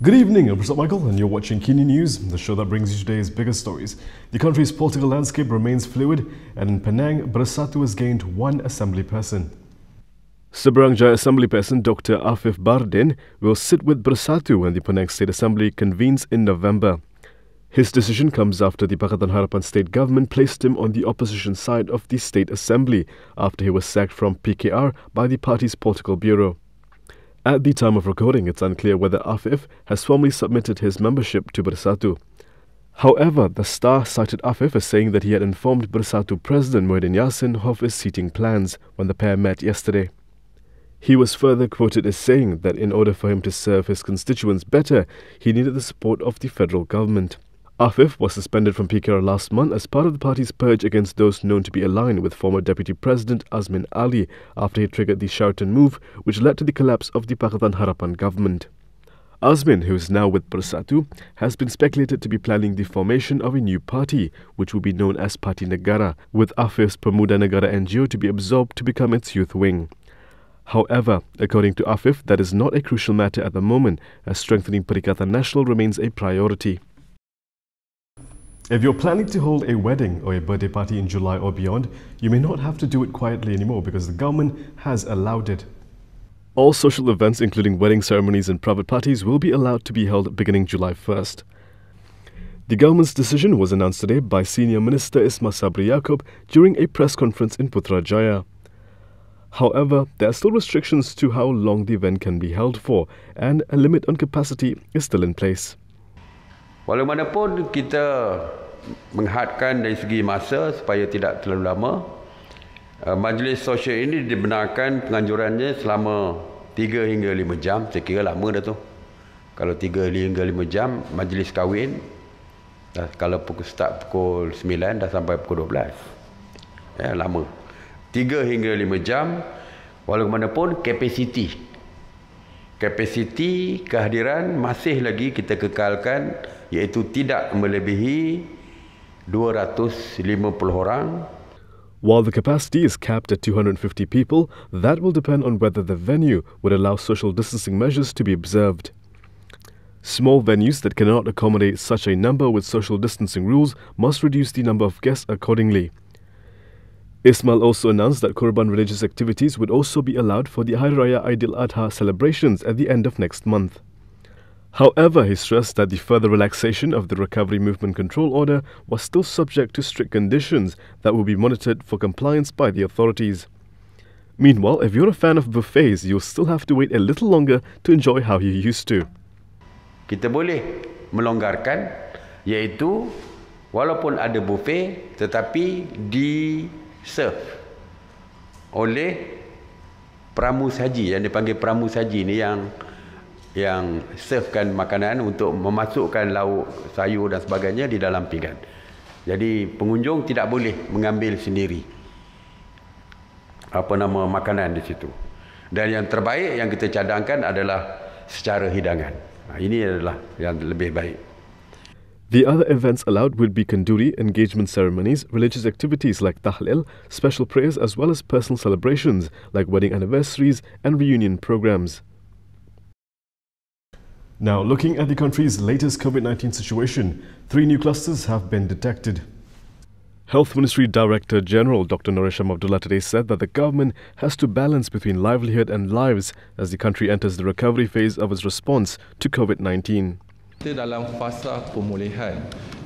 Good evening, I'm Michael and you're watching Kini News, the show that brings you today's biggest stories. The country's political landscape remains fluid, and in Penang, Bersatu has gained one assemblyperson. Seberang Jaya assemblyperson Dr Afif Bahardin will sit with Bersatu when the Penang State Assembly convenes in November. His decision comes after the Pakatan Harapan state government placed him on the opposition side of the State Assembly after he was sacked from PKR by the party's political bureau. At the time of recording, it's unclear whether Afif has formally submitted his membership to Bersatu. However, the Star cited Afif as saying that he had informed Bersatu President Muhyiddin Yassin of his seating plans when the pair met yesterday. He was further quoted as saying that in order for him to serve his constituents better, he needed the support of the federal government. Afif was suspended from PKR last month as part of the party's purge against those known to be aligned with former Deputy President Azmin Ali after he triggered the Sheraton Move, which led to the collapse of the Pakatan Harapan government. Azmin, who is now with Bersatu, has been speculated to be planning the formation of a new party, which will be known as Parti Negara, with Afif's Pemuda Negara NGO to be absorbed to become its youth wing. However, according to Afif, that is not a crucial matter at the moment, as strengthening Perikatan Nasional remains a priority. If you're planning to hold a wedding or a birthday party in July or beyond, you may not have to do it quietly anymore because the government has allowed it. All social events, including wedding ceremonies and private parties, will be allowed to be held beginning July 1st. The government's decision was announced today by Senior Minister Isma Sabri Yaakob during a press conference in Putrajaya. However, there are still restrictions to how long the event can be held for, and a limit on capacity is still in place. Walaupun kita menghadkan dari segi masa supaya tidak terlalu lama, majlis sosial ini dibenarkan penganjurannya selama 3 hingga 5 jam. Saya kira lama dah tu. Kalau 3 hingga 5 jam, majlis kahwin, kalau start pukul 9 dah sampai pukul 12. Ya, lama. 3 hingga 5 jam, walaupun kapasiti kehadiran masih lagi kita kekalkan, iaitu tidak melebihi 250 orang. While the capacity is capped at 250 people, that will depend on whether the venue would allow social distancing measures to be observed. Small venues that cannot accommodate such a number with social distancing rules must reduce the number of guests accordingly. Ismail also announced that Kurban religious activities would also be allowed for the Hari Raya Aidil Adha celebrations at the end of next month. However, he stressed that the further relaxation of the Recovery Movement Control Order was still subject to strict conditions that will be monitored for compliance by the authorities. Meanwhile, if you're a fan of buffets, you'll still have to wait a little longer to enjoy how you used to. Kita boleh melonggarkan, iaitu walaupun ada buffet tetapi di-serve oleh pramusaji, yang dipanggil pramusaji ni yang servekan makanan untuk memasukkan lauk, sayur dan sebagainya di dalam pinggan. Jadi pengunjung tidak boleh mengambil sendiri makanan di situ. Dan yang terbaik yang kita cadangkan adalah secara hidangan. Ini adalah yang lebih baik. The other events allowed would be kanduri, engagement ceremonies, religious activities like tahlil, special prayers, as well as personal celebrations like wedding anniversaries and reunion programs. Now, looking at the country's latest COVID-19 situation, 3 new clusters have been detected. Health Ministry Director General Dr Noresham Abdullah today said that the government has to balance between livelihood and lives as the country enters the recovery phase of its response to COVID-19. Kita dalam fasa pemulihan,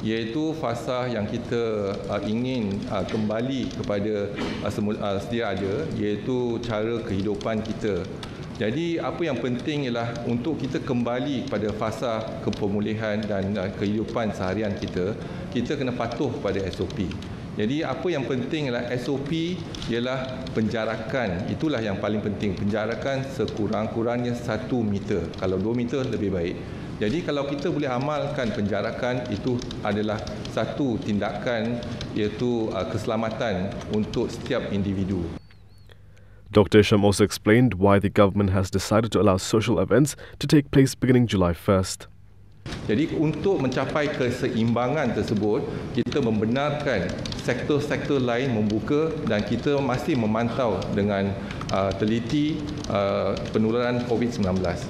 iaitu fasa yang kita ingin kembali kepada sedia ada, iaitu cara kehidupan kita. Jadi apa yang penting ialah untuk kita kembali kepada fasa kepemulihan dan kehidupan seharian kita, kita kena patuh pada SOP. Jadi apa yang penting ialah SOP ialah penjarakan. Itulah yang paling penting. Penjarakan sekurang-kurangnya 1 meter. Kalau 2 meter lebih baik. Jadi kalau kita boleh amalkan penjarakan, itu adalah satu tindakan, iaitu keselamatan untuk setiap individu. Dr Isham also explained why the government has decided to allow social events to take place beginning July 1st. Jadi untuk mencapai keseimbangan tersebut, kita membenarkan sektor-sektor lain membuka dan kita masih memantau dengan teliti penularan COVID-19.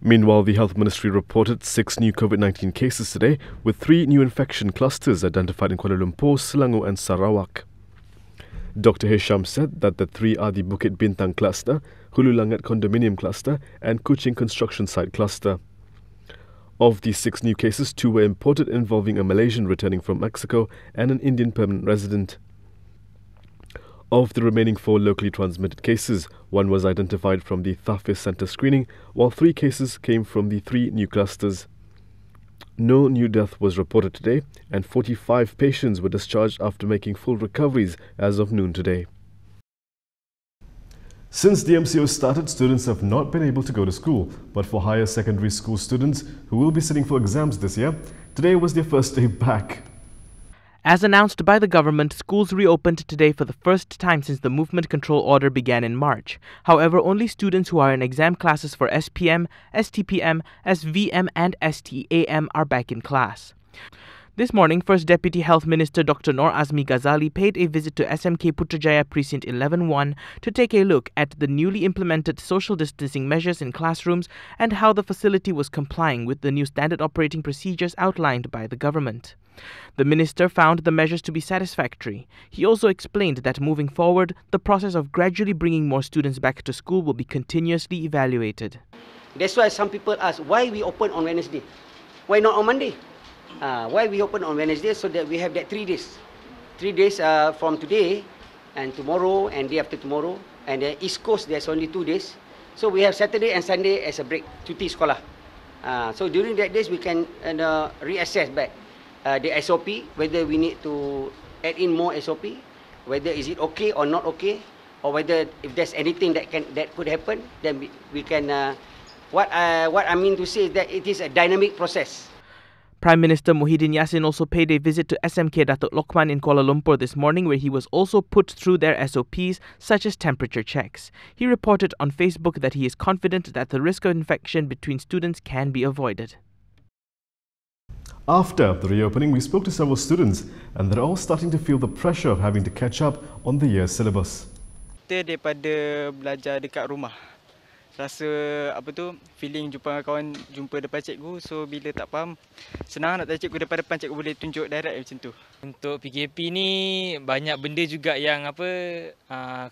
Meanwhile, the Health Ministry reported 6 new COVID-19 cases today, with 3 new infection clusters identified in Kuala Lumpur, Selangor and Sarawak. Dr Hisham said that the 3 are the Bukit Bintang cluster, Hulu Langat condominium cluster and Kuching construction site cluster. Of the 6 new cases, 2 were imported, involving a Malaysian returning from Mexico and an Indian permanent resident. Of the remaining 4 locally transmitted cases, 1 was identified from the Thafis Centre screening, while 3 cases came from the 3 new clusters. No new death was reported today, and 45 patients were discharged after making full recoveries as of noon today. Since the MCO started, students have not been able to go to school, but for higher secondary school students who will be sitting for exams this year, today was their first day back. As announced by the government, schools reopened today for the first time since the movement control order began in March. However, only students who are in exam classes for SPM, STPM, SVM and STAM are back in class. This morning, First Deputy Health Minister Dr Noor Azmi Ghazali paid a visit to SMK Putrajaya Precinct 11-1 to take a look at the newly implemented social distancing measures in classrooms and how the facility was complying with the new standard operating procedures outlined by the government. The minister found the measures to be satisfactory. He also explained that moving forward, the process of gradually bringing more students back to school will be continuously evaluated. That's why some people ask, why we open on Wednesday? Why not on Monday? Why we open on Wednesday? So that we have that 3 days. 3 days from today and tomorrow and day after tomorrow. And the East Coast, there's only 2 days. So we have Saturday and Sunday as a break, cuti sekolah. So during that days, we can reassess back the SOP, whether we need to add in more SOP, whether is it okay or not okay, or whether if there's anything that could happen, then we can. What I mean to say is that it is a dynamic process. Prime Minister Muhyiddin Yassin also paid a visit to SMK Datuk Lokman in Kuala Lumpur this morning, where he was also put through their SOPs such as temperature checks. He reported on Facebook that he is confident that the risk of infection between students can be avoided. After the reopening, we spoke to several students and they're all starting to feel the pressure of having to catch up on the year's syllabus. Daripada belajar dekat rumah, rasa feeling jumpa depan cikgu, so bila tak faham, senang nak tanya cikgu depan cikgu boleh tunjuk direct macam tu. Untuk PKP ni banyak benda juga yang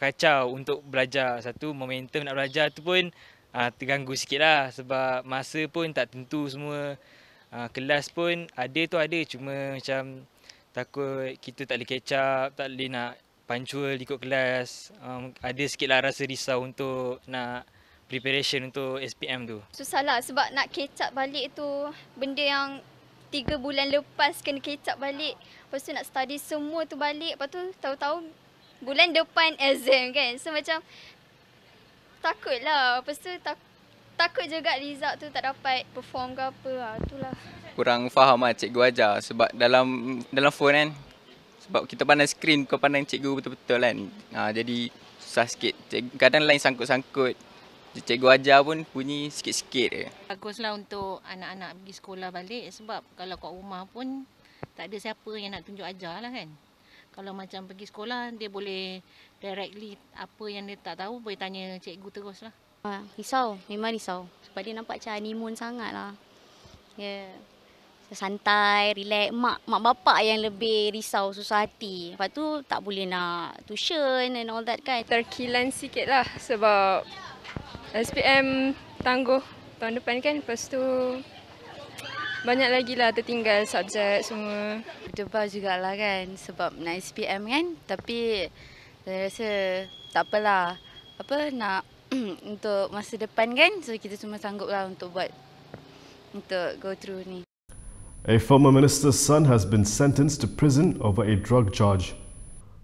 kacau untuk belajar. Satu, momentum nak belajar tu pun terganggu sikitlah sebab masa pun tak tentu semua. Kelas pun ada, cuma macam takut kita tak boleh catch up, tak boleh nak punctual ikut kelas. Ada sikitlah rasa risau untuk nak preparation untuk SPM tu. Susahlah sebab nak catch up balik tu benda yang 3 bulan lepas kena catch up balik. Lepas tu nak study semua tu balik, lepas tu tahu-tahu bulan depan exam kan. So macam takutlah, lepas tu takut juga result tu tak dapat perform ke apa. Itulah. Kurang faham cikgu ajar sebab dalam phone kan. Sebab kita pandang skrin, kau pandang cikgu betul-betul kan. Jadi susah sikit. Kadang lain sangkut-sangkut. Cikgu ajar pun bunyi sikit-sikit je. Baguslah untuk anak-anak pergi sekolah balik sebab kalau kat rumah pun tak ada siapa yang nak tunjuk ajar lah kan. Kalau macam pergi sekolah, dia boleh directly apa yang dia tak tahu, boleh tanya cikgu terus lah. Risau, memang risau. Sebab dia nampak macam honeymoon sangat lah. Yeah. Santai, relax. Mak bapak yang lebih risau, susah hati. Lepas tu tak boleh nak tuition and all that kan. Terkilan sikit lah sebab SPM tangguh tahun depan kan. Lepas tu banyak lagi lah tertinggal subjek semua. Berdebar jugalah kan sebab nak SPM kan. Tapi saya rasa tak apalah. Nak untuk masa depan kan. So kita semua sanggup lah untuk go through ni. A former minister's son has been sentenced to prison over a drug charge.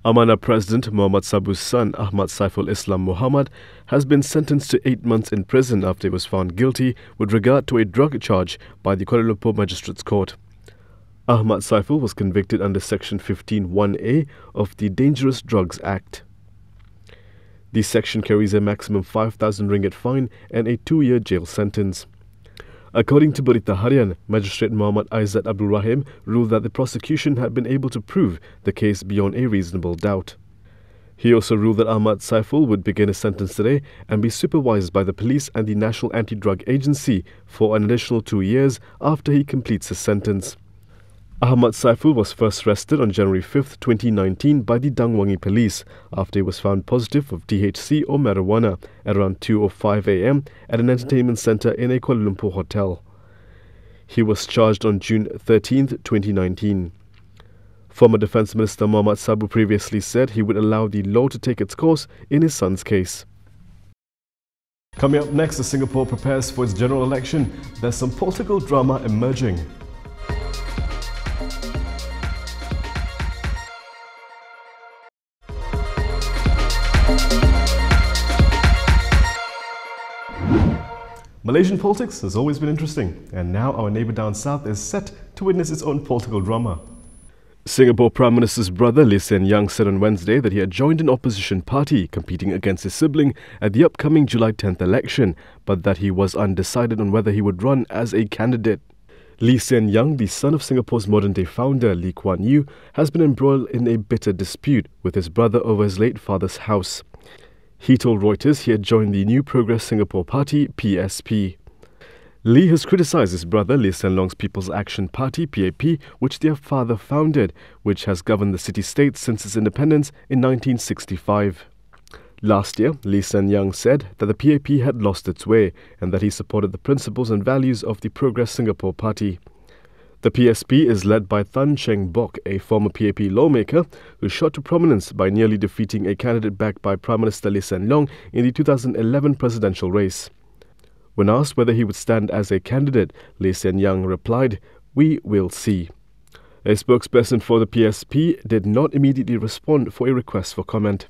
Amanah President Muhammad Sabu's son, Ahmad Saiful Islam Muhammad, has been sentenced to 8 months in prison after he was found guilty with regard to a drug charge by the Kuala Lumpur Magistrates Court. Ahmad Saiful was convicted under Section 15(1)(a) of the Dangerous Drugs Act. The section carries a maximum 5,000 ringgit fine and a 2-year jail sentence. According to Berita Harian, Magistrate Muhammad Aizat Abdul Rahim ruled that the prosecution had been able to prove the case beyond a reasonable doubt. He also ruled that Ahmad Saiful would begin his sentence today and be supervised by the police and the National Anti-Drug Agency for an additional 2 years after he completes his sentence. Ahmad Saiful was first arrested on January 5, 2019 by the Dangwangi police after he was found positive of THC or marijuana at around 2:05 a.m. at an entertainment centre in a Kuala Lumpur hotel. He was charged on June 13, 2019. Former Defence Minister Muhammad Sabu previously said he would allow the law to take its course in his son's case. Coming up next, as Singapore prepares for its general election, there's some political drama emerging. Malaysian politics has always been interesting, and now our neighbour down south is set to witness its own political drama. Singapore Prime Minister's brother Lee Hsien Loong said on Wednesday that he had joined an opposition party competing against his sibling at the upcoming July 10th election, but that he was undecided on whether he would run as a candidate. Lee Hsien Loong, the son of Singapore's modern-day founder Lee Kuan Yew, has been embroiled in a bitter dispute with his brother over his late father's house. He told Reuters he had joined the New Progress Singapore Party, PSP. Lee has criticised his brother Lee Hsien Loong's People's Action Party, PAP, which their father founded, which has governed the city-state since its independence in 1965. Last year, Lee Hsien Loong said that the PAP had lost its way and that he supported the principles and values of the Progress Singapore Party. The PSP is led by Tan Cheng Bock, a former PAP lawmaker who shot to prominence by nearly defeating a candidate backed by Prime Minister Lee Hsien Loong in the 2011 presidential race. When asked whether he would stand as a candidate, Lee Hsien Loong replied, "We will see." A spokesperson for the PSP did not immediately respond for a request for comment.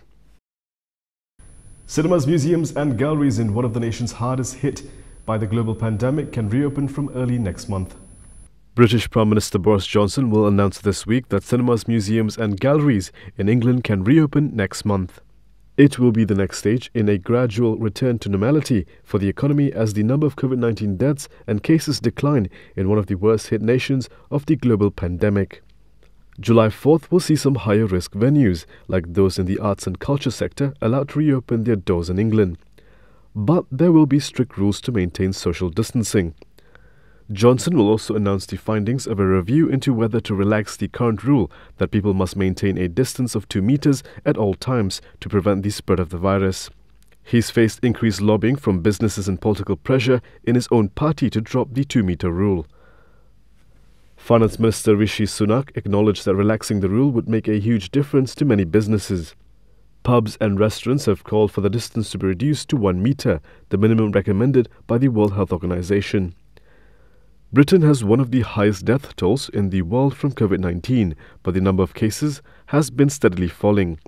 Cinemas, museums and galleries in one of the nation's hardest hit by the global pandemic can reopen from early next month. British Prime Minister Boris Johnson will announce this week that cinemas, museums and galleries in England can reopen next month. It will be the next stage in a gradual return to normality for the economy as the number of COVID-19 deaths and cases decline in one of the worst-hit nations of the global pandemic. July 4th will see some higher-risk venues, like those in the arts and culture sector, allowed to reopen their doors in England. But there will be strict rules to maintain social distancing. Johnson will also announce the findings of a review into whether to relax the current rule that people must maintain a distance of 2 meters at all times to prevent the spread of the virus. He's faced increased lobbying from businesses and political pressure in his own party to drop the 2-meter rule. Finance Minister Rishi Sunak acknowledged that relaxing the rule would make a huge difference to many businesses. Pubs and restaurants have called for the distance to be reduced to 1 meter, the minimum recommended by the World Health Organization. Britain has one of the highest death tolls in the world from COVID-19, but the number of cases has been steadily falling.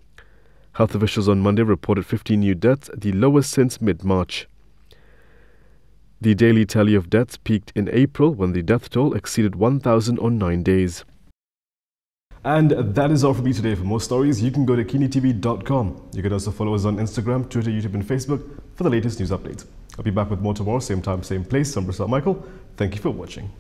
Health officials on Monday reported 15 new deaths, the lowest since mid-March. The daily tally of deaths peaked in April when the death toll exceeded 1,000 on 9 days. And that is all from me today. For more stories, you can go to KiniTV.com. You can also follow us on Instagram, Twitter, YouTube and Facebook for the latest news updates. I'll be back with more tomorrow, same time, same place. I'm Bersatu Michael. Thank you for watching.